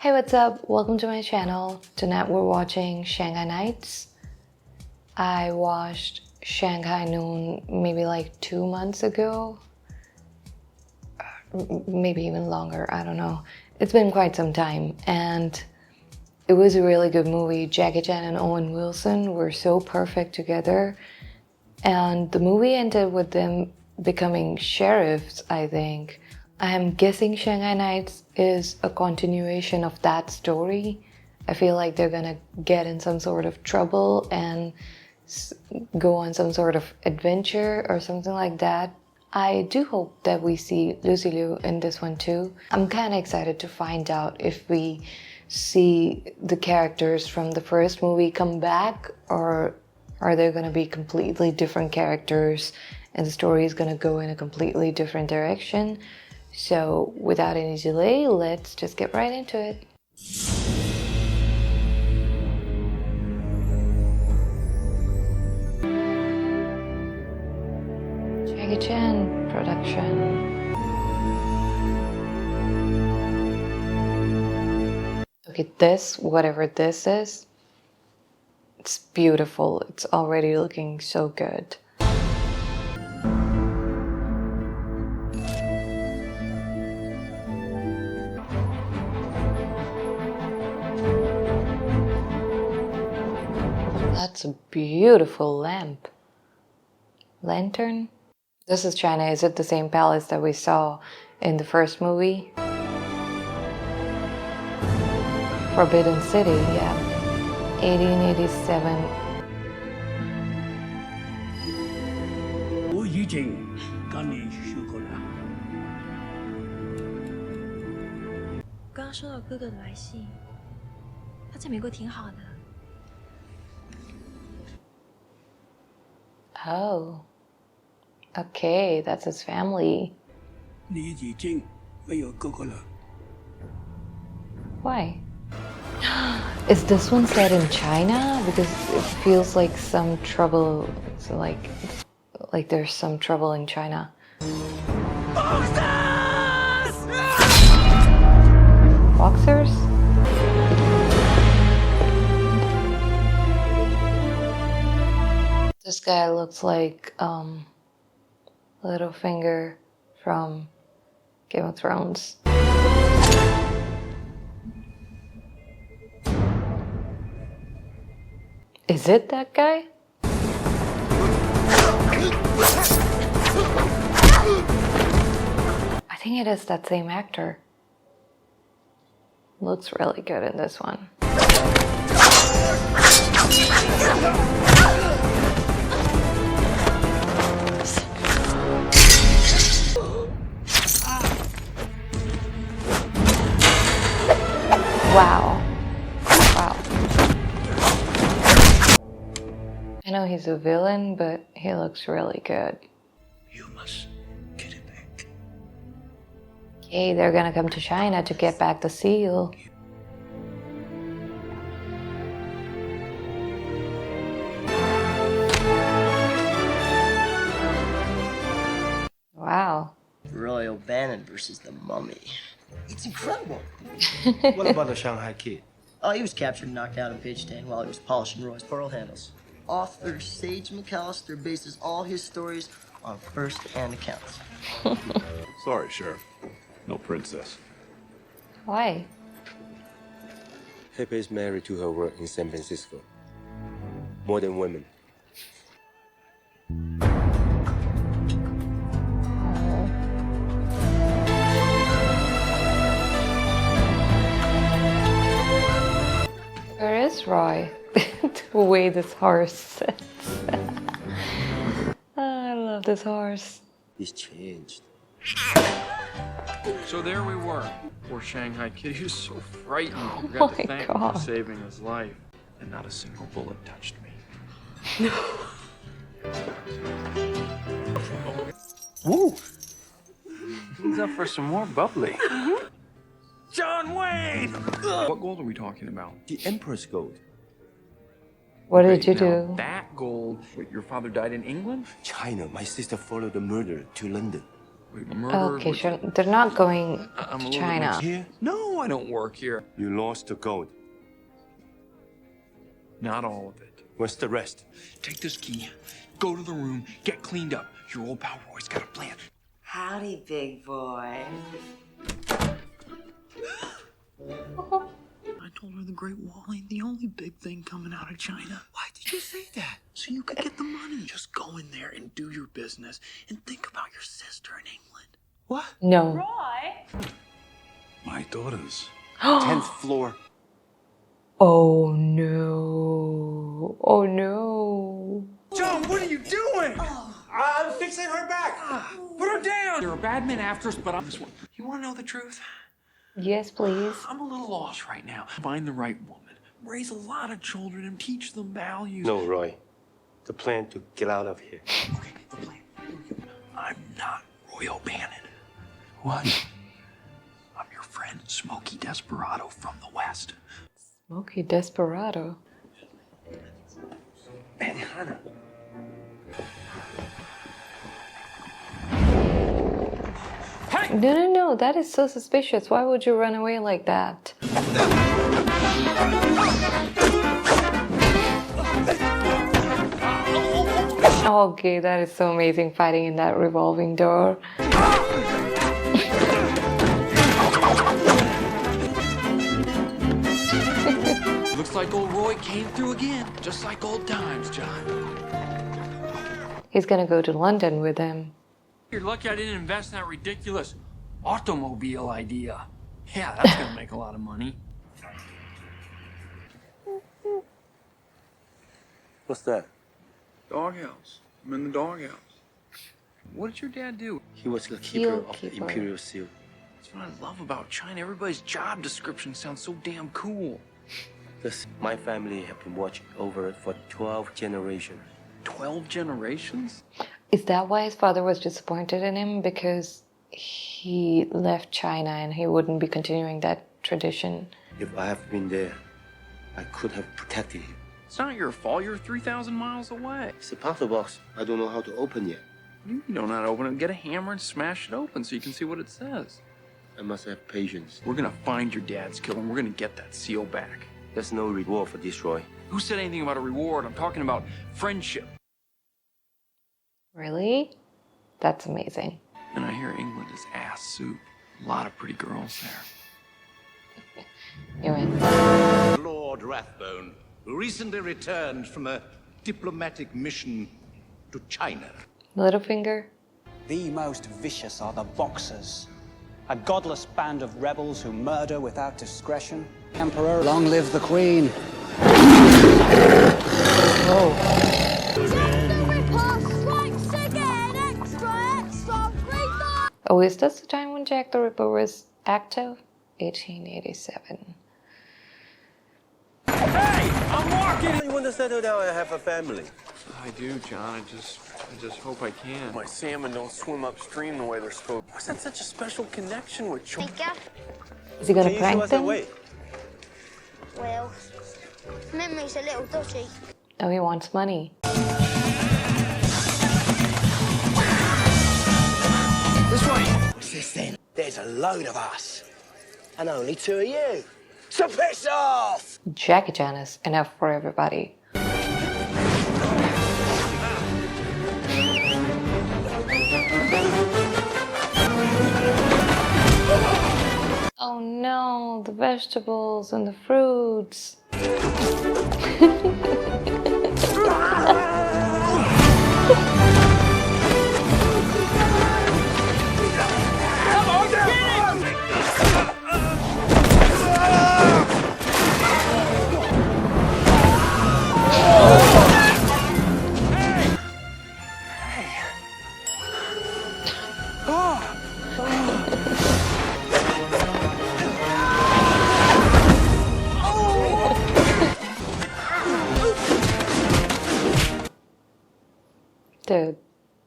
Hey, what's up? Welcome to my channel. Tonight we're watching Shanghai Knights. I watched Shanghai Noon maybe like 2 months ago. Maybe even longer, I don't know. It's been quite some time and it was a really good movie. Jackie Chan and Owen Wilson were so perfect together. And the movie ended with them becoming sheriffs, I think. I am guessing Shanghai Knights is a continuation of that story. I feel like they're gonna get in some sort of trouble and go on some sort of adventure or something like that. I do hope that we see Lucy Liu in this one too. I'm kind of excited to find out if we see the characters from the first movie come back, or are they gonna be completely different characters and the story is gonna go in a completely different direction. So without any delay, let's just get right into it. Jackie Chan production. Okay, this, whatever this is, it's beautiful. It's already looking so good. That's a beautiful lamp. Lantern? This is China. Is it the same palace that we saw in the first movie? Forbidden City, yeah. 1887. 我已经跟你说过了。刚刚收到哥哥的来信，他在美国挺好的。 Oh, okay, that's his family. 你已经没有哥哥了。 Why? Is this one set in China? Because it feels like some trouble. So like there's some trouble in China. Boxers? This guy looks like Littlefinger from Game of Thrones. Is it that guy? I think it is that same actor. Looks really good in this one. Wow. Wow. I know he's a villain, but he looks really good. You must get it back. Okay, they're gonna come to China to get back the seal. Wow. Roy O'Bannon versus the Mummy. It's incredible. What about the Shanghai Kid? Oh, he was captured and knocked out in page 10 while he was polishing Roy's pearl handles. Author Sage McAllister bases all his stories on first-hand accounts. Sorry, Sheriff. No princess. Why? Pepe is married to her work in San Francisco. Modern women. Where is Roy? The way this horse sits. I love this horse. He's changed. So there we were. Poor Shanghai Kid. He was so frightened. I forgot to thank him for saving his life. And not a single bullet touched me. Woo! He's up for some more bubbly. John Wayne! What gold are we talking about? The Emperor's gold. What did you Now, do? that gold. Wait, your father died in England? China. My sister followed the murderer to London. Wait, murder? Okay, sure. They're not going I'm a to little China. bit mixed. No, I don't work here. You lost the gold. Not all of it. What's the rest? Take this key, go to the room, get cleaned up. Your old pal Roy's got a plan. Howdy, big boy. I told her the Great Wall ain't the only big thing coming out of China. Why did you say that? So you could get the money. Just go in there and do your business and think about your sister in England. What? No. My daughters. 10th floor. Oh no. Oh no. John, what are you doing? I'm fixing her back. Put her down. You're a bad man after us, but I'm this one. You want to know the truth? Yes, please. I'm a little lost right now. Find the right woman, raise a lot of children, and teach them values. No, Roy. The plan to get out of here. Okay, the plan. I'm not Roy O'Bannon. What? I'm your friend, Smokey Desperado from the West. Smokey Desperado. Man, Hannah. No. That is so suspicious. Why would you run away like that? Okay, that is so amazing fighting in that revolving door. Looks like old Roy came through again, just like old times, John. He's gonna go to London with him. You're lucky I didn't invest in that ridiculous automobile idea. Yeah, that's gonna make a lot of money. What's that? Doghouse. I'm in the doghouse. What did your dad do? He was the keeper of the Keeper. Imperial Seal. That's what I love about China. Everybody's job description sounds so damn cool. My family have been watching over it for 12 generations. 12 generations? Is that why his father was disappointed in him? Because he left China and he wouldn't be continuing that tradition. If I have been there, I could have protected him. It's not your fault. You're 3,000 miles away. It's a puzzle box I don't know how to open yet. You don't know how to open it. Get a hammer and smash it open so you can see what it says. I must have patience. We're gonna find your dad's killer and we're gonna get that seal back. There's no reward for this, Roy. Who said anything about a reward? I'm talking about friendship. Really? That's amazing. And I hear England is ass soup. A lot of pretty girls there. You win. Lord Rathbone, who recently returned from a diplomatic mission to China. Littlefinger? The most vicious are the Boxers, a godless band of rebels who murder without discretion. Emperor, long live the Queen. Oh, is this the time when Jack the Ripper was active? 1887. Hey! I'm walking! You want to settle down and have a family? I do, John. I just hope I can. My salmon don't swim upstream the way they're supposed to. What's that such a special connection with children? Is he gonna Can you show prank us the them? way? Well, memory's a little dodgy. Oh, he wants money. This way! What's this then? There's a load of us. And only 2 of you. So piss off! Jackie Chan is enough for everybody. Oh no, the vegetables and the fruits. Dude,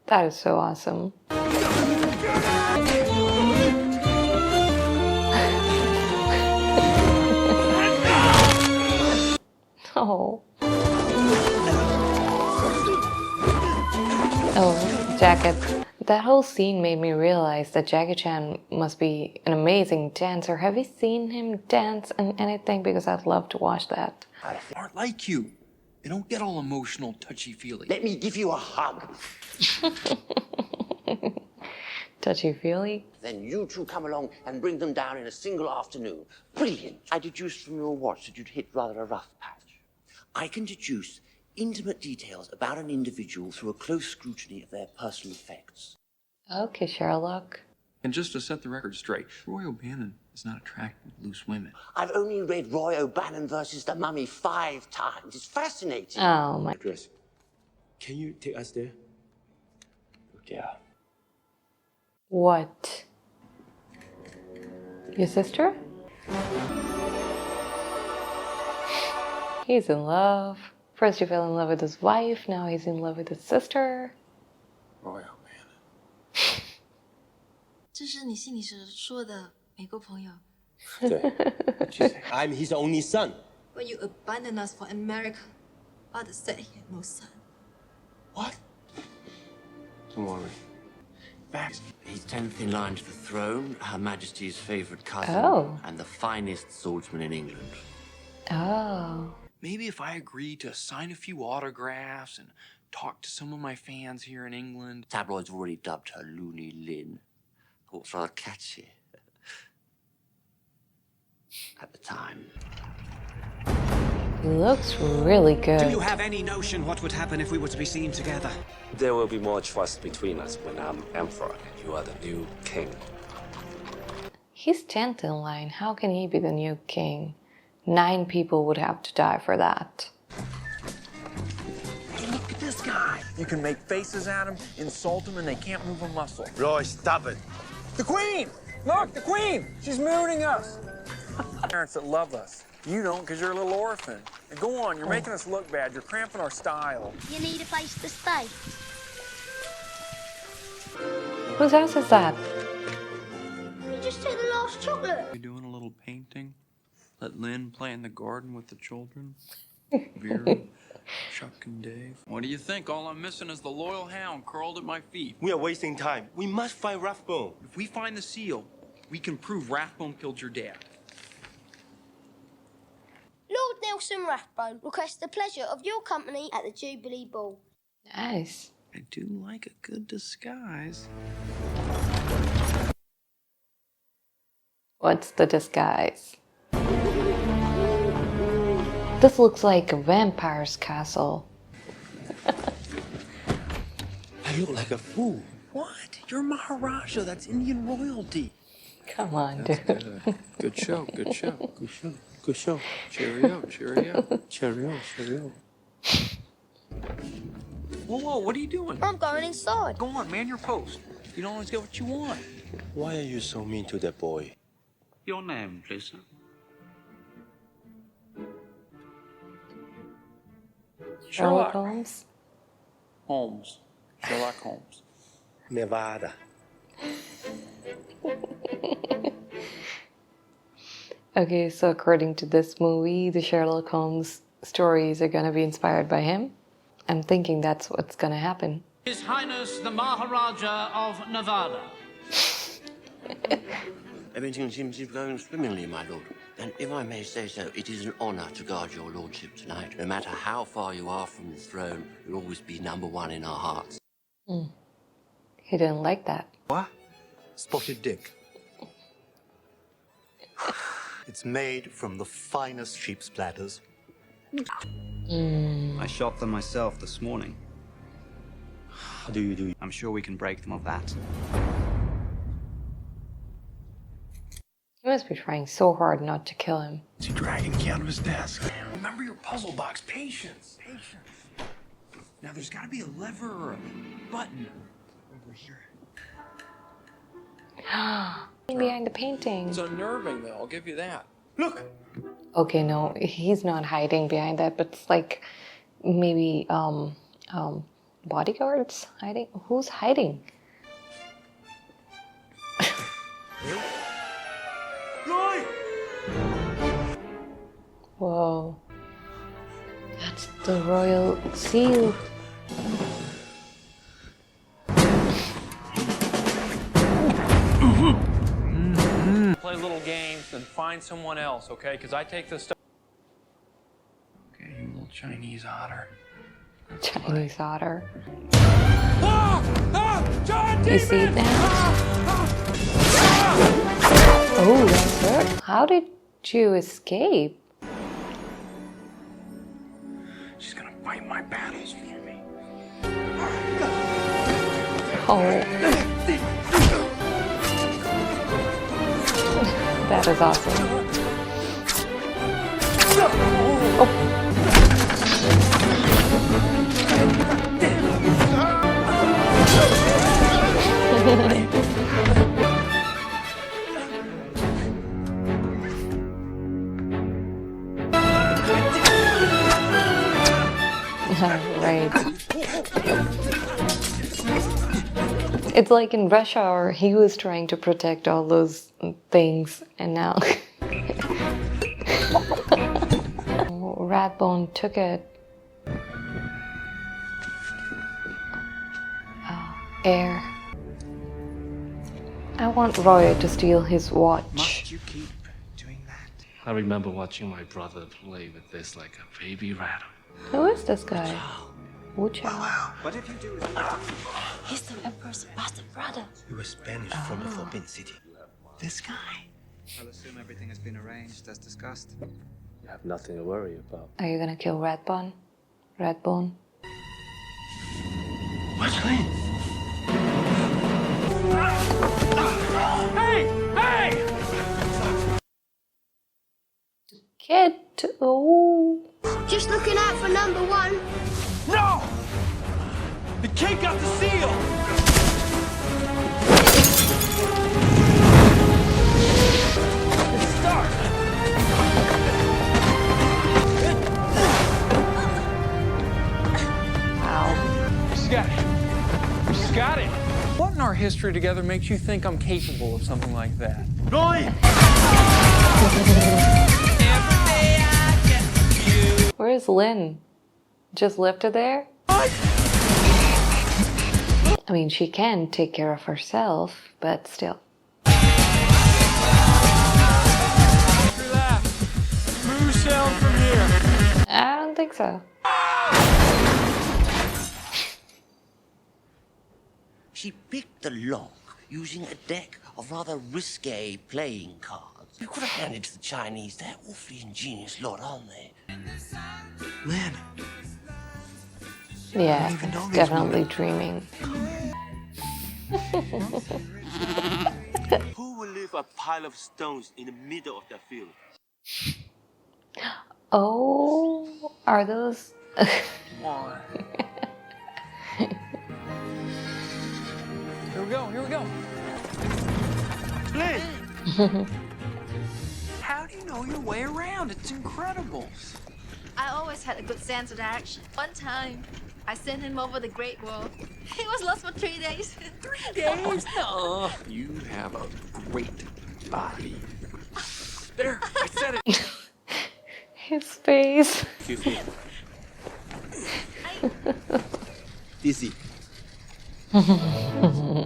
that is so awesome. Oh. Oh, jacket. That whole scene made me realize that Jackie Chan must be an amazing dancer. Have you seen him dance in anything? Because I'd love to watch that. Aren't like you. They don't get all emotional, touchy-feely. Let me give you a hug. Touchy-feely? Then you two come along and bring them down in a single afternoon. Brilliant. I deduced from your watch that you'd hit rather a rough patch. I can deduce intimate details about an individual through a close scrutiny of their personal effects. Okay, Sherlock. And just to set the record straight, Roy O'Bannon is not attracted to loose women. I've only read Roy O'Bannon versus the Mummy 5 times. It's fascinating. Oh my. Address. Can you take us there? Yeah. What? Your sister? He's in love. First he fell in love with his wife, now he's in love with his sister. Roy O'Bannon. 这是你心里说的美国朋友。对。I'm his only son. When you abandoned us for America, father said he had no son. What? Don't worry. He's 10th in line to the throne, Her Majesty's favourite cousin, and the finest swordsman in England. Oh. Maybe if I agree to sign a few autographs and talk to some of my fans here in England. Tabloids already dubbed her Loony Lynn. Thought it's rather catchy. At the time. He looks really good. Do you have any notion what would happen if we were to be seen together? There will be more trust between us when I'm emperor and you are the new king. He's 10th in line. How can he be the new king? 9 people would have to die for that. Look at this guy. You can make faces at him, insult him, and they can't move a muscle. Roy, stop it. The Queen! Look, the Queen! She's mooning us. Parents that love us. You don't, because you're a little orphan. And go on, you're making us look bad. You're cramping our style. You need a place to stay. Whose house is that? You just took the last chocolate. You doing a little painting? Let Lynn play in the garden with the children? Vera, Chuck, and Dave. What do you think? All I'm missing is the loyal hound curled at my feet. We are wasting time. We must find Rathbone. If we find the seal, we can prove Rathbone killed your dad. Lord Nelson Rathbone requests the pleasure of your company at the Jubilee Ball. Nice. I do like a good disguise. What's the disguise? This looks like a vampire's castle. I look like a fool. What? You're Maharaja. That's Indian royalty. Come on, dude. Good show, good show. Good show. Good show. Cheerio, cheerio. Cheerio, cheerio. Whoa, whoa, what are you doing? I'm going inside. Go on, man your post. You don't always get what you want. Why are you so mean to that boy? Your name, please, sir? Sherlock Holmes? Holmes. Sherlock Holmes. Nevada. Okay, so according to this movie, the Sherlock Holmes stories are gonna be inspired by him. I'm thinking that's what's gonna happen. His Highness the Maharaja of Nevada. Everything seems to be going swimmingly, my lord. And if I may say so, it is an honour to guard your lordship tonight. No matter how far you are from the throne, you'll always be #1 in our hearts. He didn't like that. What? Spotted dick. It's made from the finest sheep's bladders. I shot them myself this morning. How do you do? I'm sure we can break them of that. He must be trying so hard not to kill him. Is he dragging you out of his desk? Remember your puzzle box. Patience. Patience. Now there's got to be a lever or a button over here. Behind the painting. It's unnerving, though. I'll give you that. Look. Okay, no, he's not hiding behind that, but it's like maybe bodyguards hiding. Who's hiding? Roy! Whoa. That's the royal seal. then find someone else, okay? Because I take this stuff. Okay, you little Chinese otter. Chinese otter. John, You see it now? Oh, that's her. How did you escape? She's gonna fight my battles for me. Oh. That is awesome. Oh. Right. It's like in Rush Hour, he was trying to protect all those things, and now Ratbone took it. Oh, air. I want Roy to steal his watch. Must you keep doing that? I remember watching my brother play with this like a baby rat. Who is this guy? Wu Chao. What if you do? He's the Emperor's bastard brother. He was banished from the Forbidden City. This guy. I'll assume everything has been arranged as discussed. You have nothing to worry about. Are you gonna kill Ratbone? Ratbone? What's Lin? Hey! Hey! Kid! Oh. Just looking out for number one. No! The kid got the seal! Start! Wow. She's got it. She's got it. What in our history together makes you think I'm capable of something like that? Roy! Where's Lynn? Just left her there? What? I mean, she can take care of herself, but still. Smooth sound from here. I don't think so. She picked the lock using a deck of rather risque playing cards. You could have handed it to the Chinese. They're awfully ingenious lot, aren't they? Lin. Yeah, definitely dreaming. Who will leave a pile of stones in the middle of the field? Oh, are those? Come on. Here we go, here we go. Lin! How do you know your way around? It's incredible. I always had a good sense of direction. One time, I sent him over the Great Wall. He was lost for 3 days. 3 days? No. You have a great body. There, I said it. His face. Excuse me. Sissy.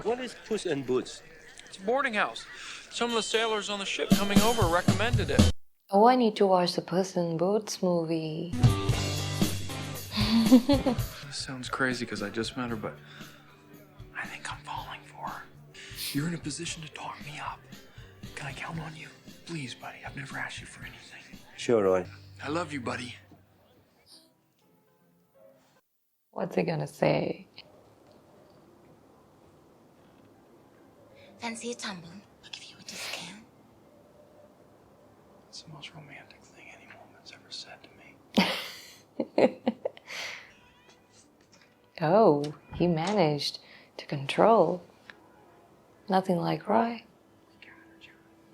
What is Puss in Boots? It's a boarding house. Some of the sailors on the ship coming over recommended it. Oh, I need to watch the Puss in Boots movie. This sounds crazy because I just met her, but I think I'm falling for her. You're in a position to talk me up. Can I count on you? Please, buddy. I've never asked you for anything. Sure, Roy. I love you, buddy. What's he gonna say? Fancy a tumble? I'll give you a discount. It's the most romantic thing any woman's ever said to me. Oh, he managed to control. Nothing like Roy.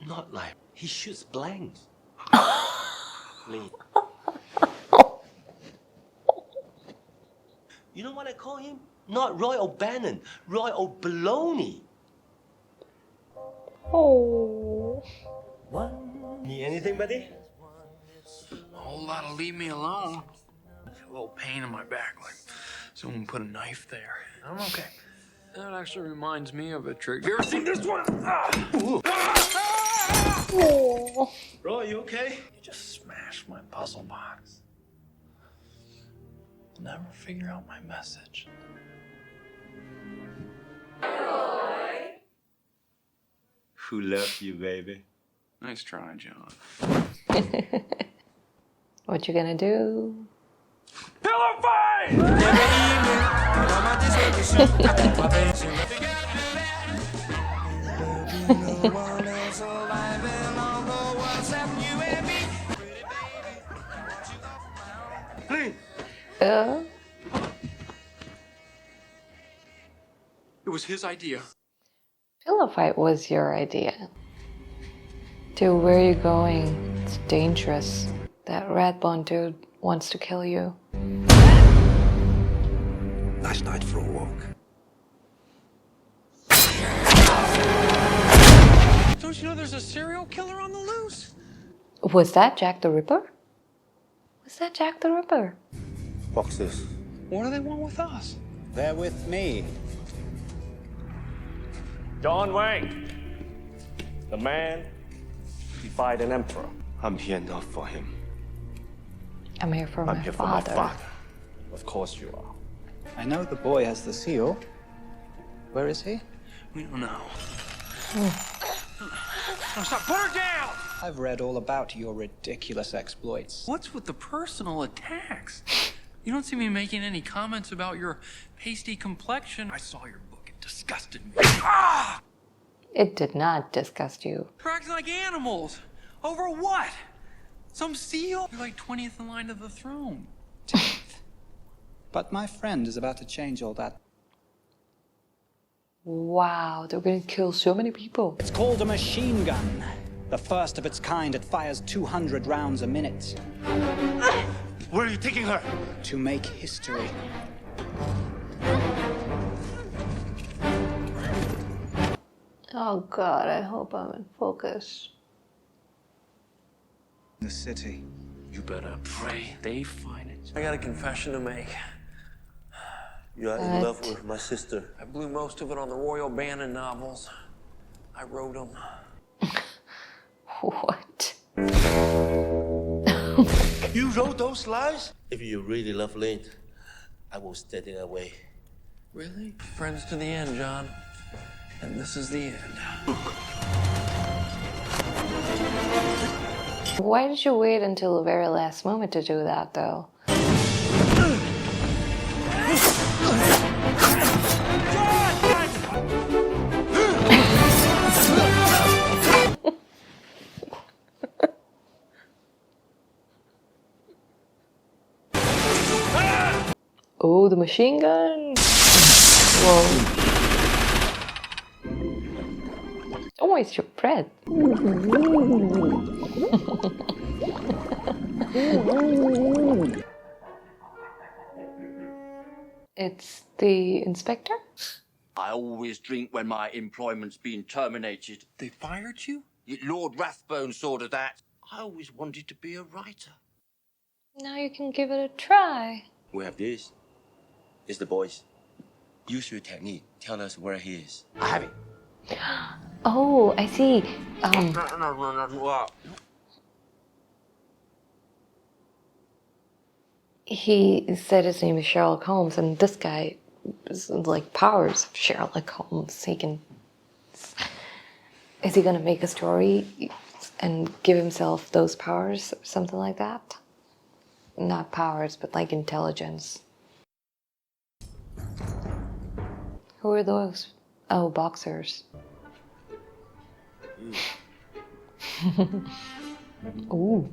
Not like he shoots blanks. Lee. You know what I call him? Not Roy O'Bannon, Roy O'Baloney. Oh. Need anything, buddy? A whole lot of leave me alone. A little pain in my back, like someone put a knife there. I'm okay. That actually reminds me of a trick. You ever seen this one? Ah! Oh. Roy, you okay? You just smashed my puzzle box. Never figure out my message. Who left you, baby? Nice try, John. What you gonna do? Pillow fight! It was his idea. Pillow fight was your idea. Dude, where are you going? It's dangerous. That red bone dude wants to kill you. Nice night for a walk. Don't you know there's a serial killer on the loose? Was that Jack the Ripper? Was that Jack the Ripper? What's this? What do they want with us? They're with me. John Wayne, the man defied an emperor. I'm here not for him. I'm here for my father. Of course you are. I know the boy has the seal. Where is he? We don't know. No, stop! Put her down! I've read all about your ridiculous exploits. What's with the personal attacks? You don't see me making any comments about your pasty complexion. I saw your book. It disgusted me. Ah! It did not disgust you. We're acting like animals. Over what? Some seal? You're like 20th in line to the throne. But my friend is about to change all that. Wow, they're gonna kill so many people. It's called a machine gun. The first of its kind. It fires 200 rounds a minute. Where are you taking her? To make history. Oh God, I hope I'm in focus. The city. You better pray they find it. I got a confession to make. You are in love with my sister. I blew most of it on the Royal Bannon novels. I wrote them. What? You wrote those lies? If you really love Lynn, I will stand in her way. Really? Friends to the end, John. And this is the end. Why did you wait until the very last moment to do that, though? Oh, the machine gun! Whoa. Oh, it's your bread. It's the inspector? I always drink when my employment's been terminated. They fired you? Lord Rathbone sorted that. I always wanted to be a writer. Now you can give it a try. We have this. It's the boys. Use your technique. Tell us where he is. I have it. Oh, I see. He said his name is Sherlock Holmes, and this guy is like powers of Sherlock Holmes. He can. Is he gonna make a story and give himself those powers, or something like that? Not powers, but like intelligence. Who are those? Oh, boxers. Ooh.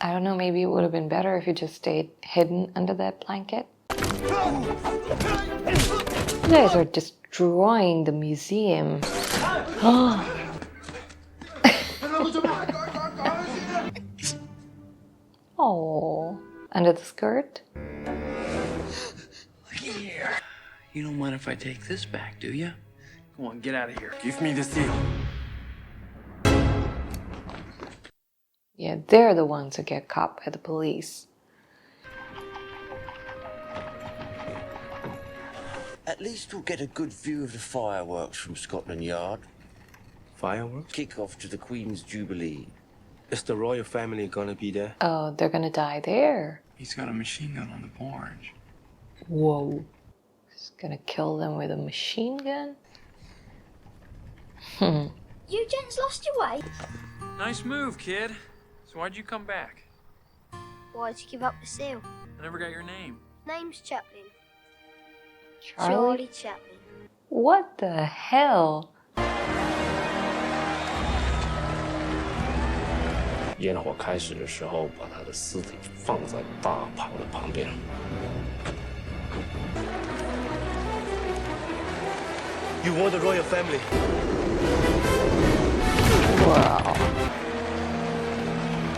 I don't know, maybe it would have been better if you just stayed hidden under that blanket. You guys are destroying the museum. Oh, under the skirt? Look here. You don't mind if I take this back, do you? Come on, get out of here. Give me the seal. Yeah, they're the ones who get caught by the police. At least we'll get a good view of the fireworks from Scotland Yard. Fireworks? Kick off to the Queen's Jubilee. Is the royal family gonna be there? Oh, they're gonna die there. He's got a machine gun on the barge. Whoa. He's gonna kill them with a machine gun? You gents lost your way? Nice move, kid. So why'd you come back? Why'd you give up the seal? I never got your name. Name's Chaplin. Charlie? Chaplin. What the hell? 烟火开始的时候，把他的尸体放在大炮的旁边。You want the royal family? Wow.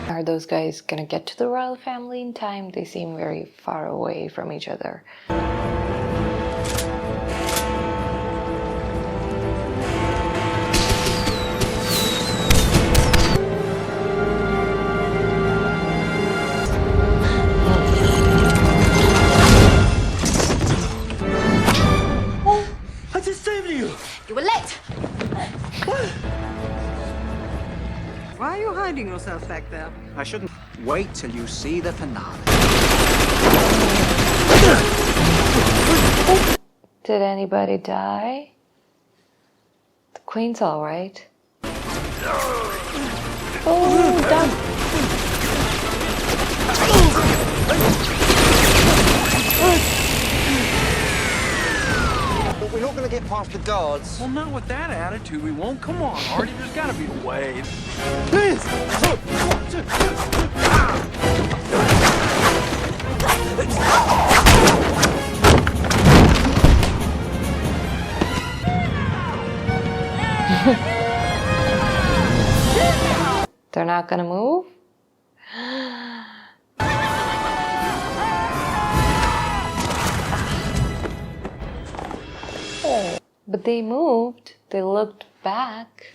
Are those guys gonna get to the royal family in time? They seem very far away from each other. I just saved you! You were late. Why are you hiding yourself back there? I shouldn't wait till you see the finale. Did anybody die? The Queen's all right. Oh, done. We're not going to get past the guards. Well, not with that attitude. We won't. Come on, Artie. There's got to be a way. Please! They're not gonna move? Oh, but they moved. They looked back.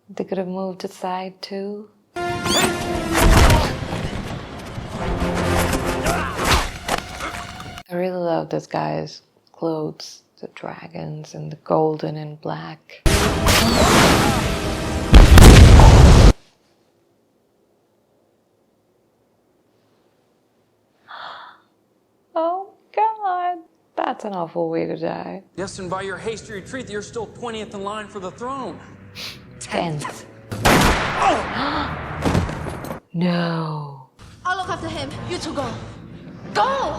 They could have moved aside too. I really love this guy's clothes, the dragons and the golden and black. Oh God, that's an awful way to die. Yes, and by your hasty retreat, you're still 20th in line for the throne. 10th. No. I'll look after him. You two go. Go!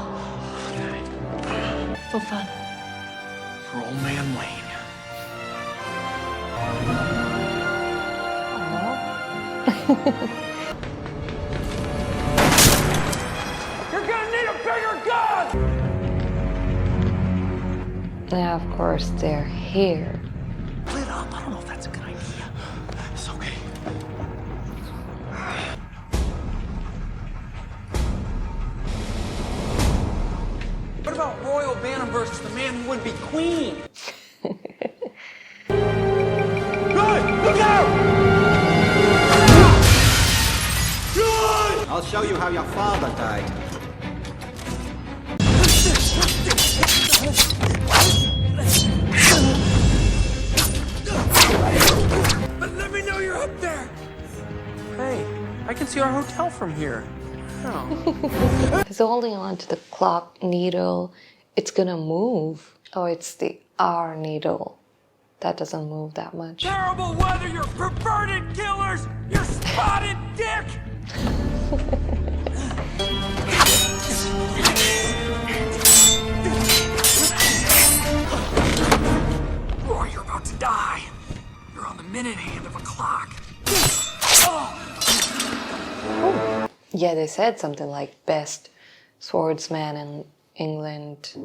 For fun. For old man Wayne. You're gonna need a bigger gun! Now, of course, they're here. Lit up. I don't know if that's a good idea. It's okay. What about Royal Bantam versus the man who would be queen? Run! Look out! Run! I'll show you how your father died. But let me know you're up there. Hey, I can see our hotel from here. Oh. He's holding on to the clock needle. It's gonna move. Oh, it's the R needle. That doesn't move that much. Terrible weather, you perverted killers! You spotted dick! Roy, you're about to die. You're on the minute hand of a clock. Oh. Yeah, they said something like best swordsman in England. You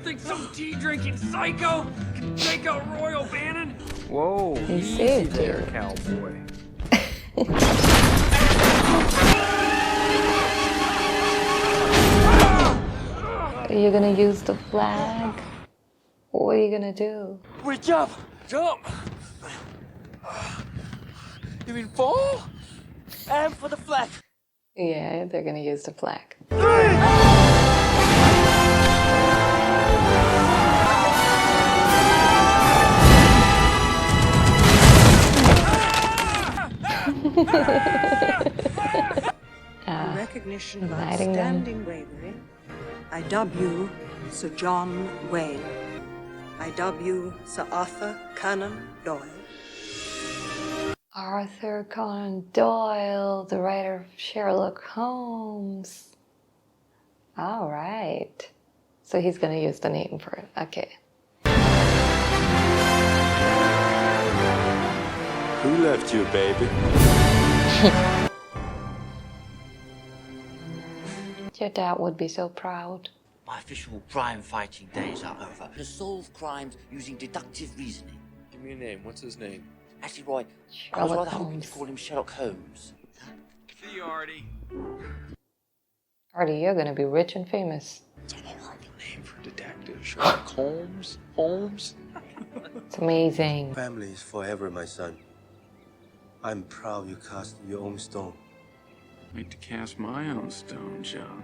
think some tea-drinking psycho can take out Royal Bannon? Whoa, He easy saved there, you. cowboy. Are you gonna use the flag? What are you gonna do? We jump! Jump! You mean fall? And for the flag. Yeah, they're gonna use the flag. In recognition of knighting them. outstanding bravery, I dub you Sir John Wayne. I dub you Sir Arthur Conan Doyle. Arthur Conan Doyle, the writer of Sherlock Holmes. All right. So he's gonna use the name for it. Okay. Who left you, baby? Your dad would be so proud. My official crime-fighting days are over. To solve crimes using deductive reasoning. Give me a name. What's his name? Actually, Roy, I was Sherlock rather hoping Holmes. to call him Sherlock Holmes. See you, Artie. Artie, you're gonna be rich and famous. It's a horrible name for a detective. Sherlock Holmes? Holmes? It's amazing. Family is forever, my son. I'm proud you cast your own stone. I need to cast my own stone, John.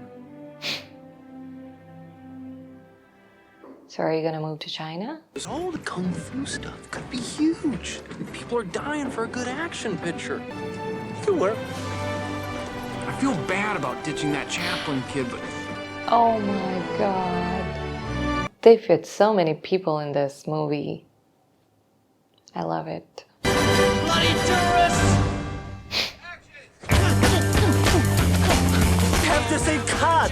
So are you gonna move to China? All the kung fu stuff could be huge. People are dying for a good action picture. It could work. I feel bad about ditching that chaplain kid, but Oh my god. They fit so many people in this movie. I love it. Bloody terrorists! Have the same card!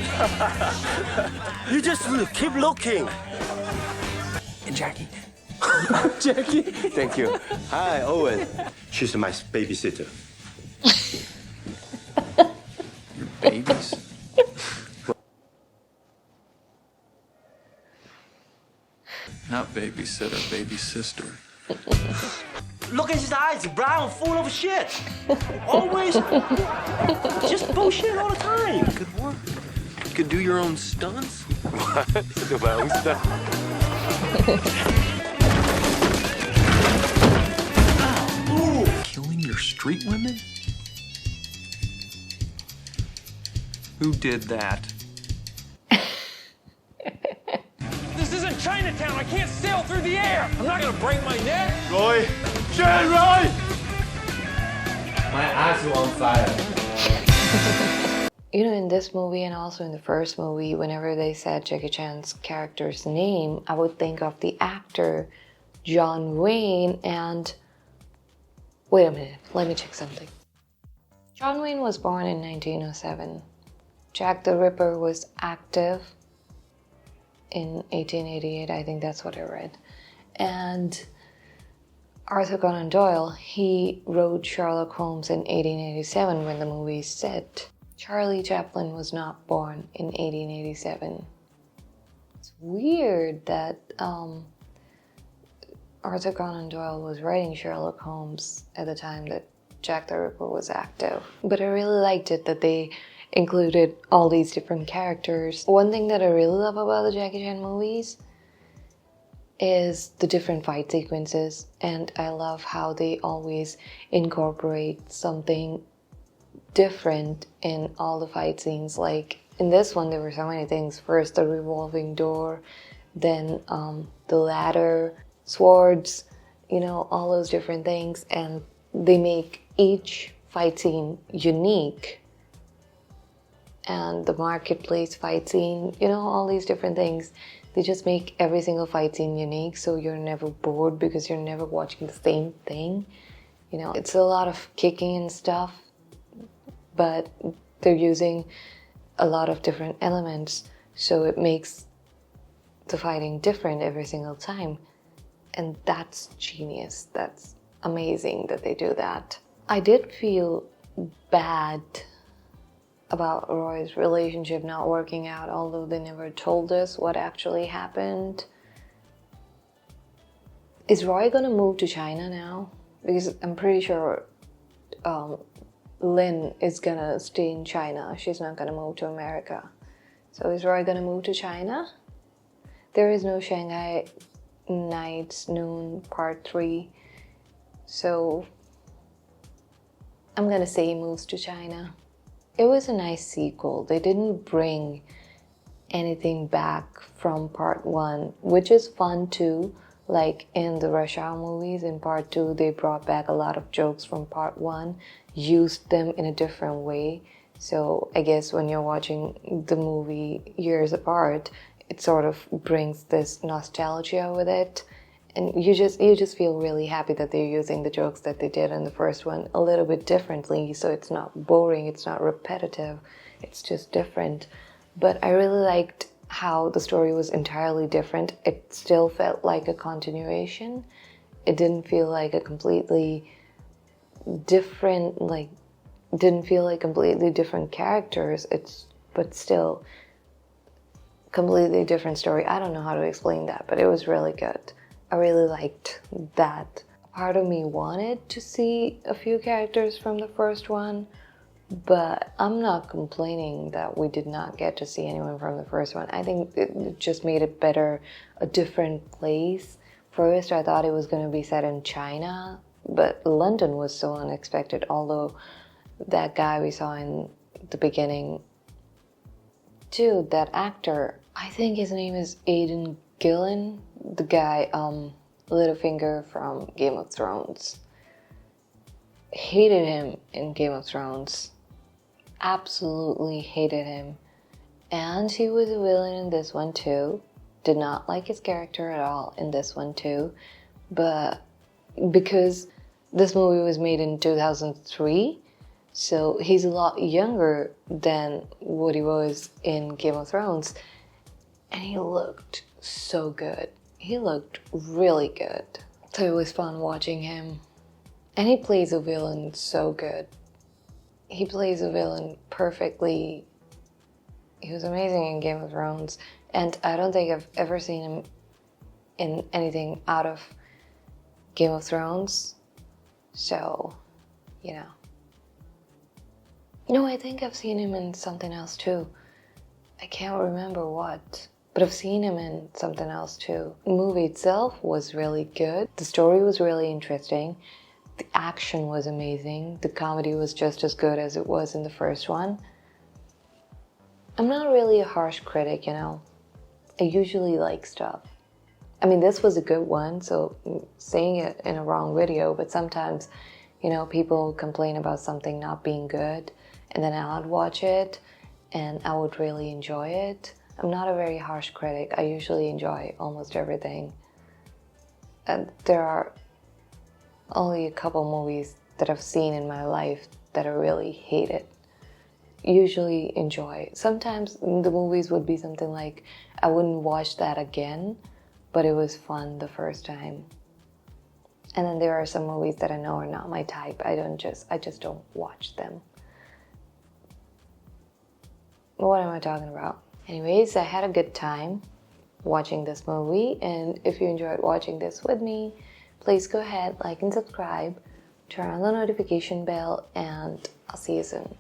You just keep looking. And Jackie. Jackie. Thank you. Hi, Owen. She's my babysitter. your babies. Not babysitter, baby sister. Look at his eyes, brown, full of shit. Always just bullshit all the time. Good work. You could do your own stunts. What? Do my own stuff. Killing your street women? Who did that? This isn't Chinatown. I can't sail through the air. I'm not gonna break my neck. Roy! Jen, Roy! My eyes are on fire. You know, in this movie and also in the first movie, whenever they said Jackie Chan's character's name, I would think of the actor John Wayne and... Wait a minute, let me check something. John Wayne was born in 1907. Jack the Ripper was active in 1888, I think that's what I read. And Arthur Conan Doyle, he wrote Sherlock Holmes in 1887 when the movie is set. Charlie Chaplin was not born in 1887. It's weird that Arthur Conan Doyle was writing Sherlock Holmes at the time that Jack the Ripper was active. But I really liked it that they included all these different characters. One thing that I really love about the Jackie Chan movies is the different fight sequences, and I love how they always incorporate something different in all the fight scenes. Like in this one there were so many things. First the revolving door, then the ladder, swords, you know, all those different things, and they make each fight scene unique. And the marketplace fight scene, you know, all these different things, they just make every single fight scene unique, so you're never bored because you're never watching the same thing. You know, it's a lot of kicking and stuff, but they're using a lot of different elements, so it makes the fighting different every single time. And that's genius. That's amazing that they do that. I did feel bad about Roy's relationship not working out, although they never told us what actually happened. Is Roy gonna move to China now? Because I'm pretty sure Lynn is gonna stay in China. She's not gonna move to America. So is Roy gonna move to China? There is no Shanghai Knights Noon Part 3. So I'm gonna say he moves to China. It was a nice sequel. They didn't bring anything back from Part 1, which is fun too. Like in the Rush Hour movies, in Part 2, they brought back a lot of jokes from Part 1, used them in a different way. So I guess when you're watching the movie years apart, it sort of brings this nostalgia with it. And you just feel really happy that they're using the jokes that they did in the first one a little bit differently, so it's not boring, it's not repetitive, it's just different. But I really liked how the story was entirely different. It still felt like a continuation. It didn't feel like a completely different, didn't feel like completely different characters. But still completely different story. I don't know how to explain that, but it was really good. I really liked that. Part of me wanted to see a few characters from the first one, but I'm not complaining that we did not get to see anyone from the first one. I think it just made it better, a different place. First, I thought it was going to be set in China, but London was so unexpected, although that guy we saw in the beginning, dude, that actor, I think his name is Aidan Gillen, the guy, Littlefinger from Game of Thrones. Hated him in Game of Thrones. Absolutely hated him. And he was a villain in this one too. Did not like his character at all in this one too. But because this movie was made in 2003, so he's a lot younger than what he was in Game of Thrones. And he looked so good. He looked really good. So it was fun watching him. And he plays a villain so good. He plays a villain perfectly. He was amazing in Game of Thrones. And I don't think I've ever seen him in anything out of Game of Thrones. So, you know. No, I think I've seen him in something else too. I can't remember what. But I've seen him in something else too. The movie itself was really good. The story was really interesting. The action was amazing. The comedy was just as good as it was in the first one. I'm not really a harsh critic, you know. I usually like stuff. I mean, this was a good one, so I'm saying it in a wrong video, but sometimes, you know, people complain about something not being good, and then I'd watch it, and I would really enjoy it. I'm not a very harsh critic. I usually enjoy almost everything. And there are only a couple movies that I've seen in my life that I really hated. Usually enjoy. Sometimes the movies would be something like, I wouldn't watch that again, but it was fun the first time. And then there are some movies that I know are not my type. I just don't watch them. What am I talking about? Anyways, I had a good time watching this movie, and if you enjoyed watching this with me, please go ahead, like and subscribe, turn on the notification bell, and I'll see you soon.